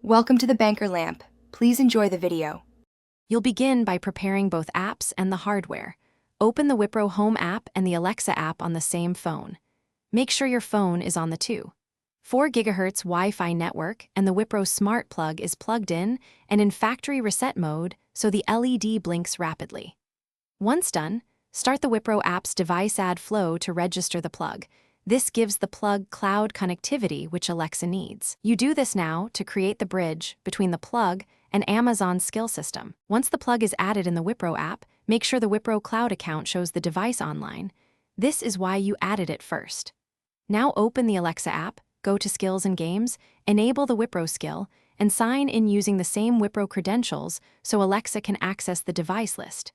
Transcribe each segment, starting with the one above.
Welcome to the Banker Lamp. Please enjoy the video. You'll begin by preparing both apps and the hardware. Open the Wipro Home app and the Alexa app on the same phone. Make sure your phone is on the 4 GHz Wi-Fi network and the Wipro Smart Plug is plugged in and in factory reset mode so the LED blinks rapidly. Once done, start the Wipro app's device add flow to register the plug. This gives the plug cloud connectivity which Alexa needs. You do this now to create the bridge between the plug and Amazon's skill system. Once the plug is added in the Wipro app, make sure the Wipro Cloud account shows the device online. This is why you added it first. Now open the Alexa app, go to Skills and Games, enable the Wipro skill, and sign in using the same Wipro credentials so Alexa can access the device list.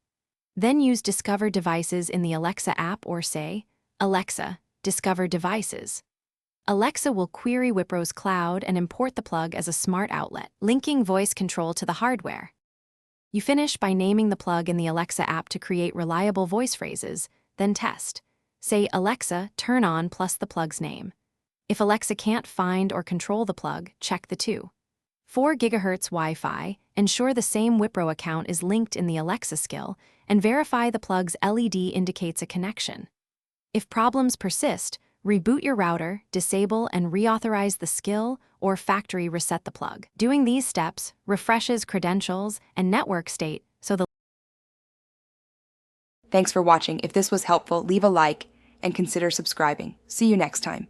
Then use Discover Devices in the Alexa app or say, Alexa, Discover Devices. Alexa will query Wipro's cloud and import the plug as a smart outlet, linking voice control to the hardware. You finish by naming the plug in the Alexa app to create reliable voice phrases, then test. Say, Alexa, turn on plus the plug's name. If Alexa can't find or control the plug, check the 4 GHz Wi-Fi, ensure the same Wipro account is linked in the Alexa skill, and verify the plug's LED indicates a connection. If problems persist, reboot your router, disable and reauthorize the skill, or factory reset the plug. Doing these steps refreshes credentials and network state so the Thanks for watching. If this was helpful, leave a like and consider subscribing. See you next time.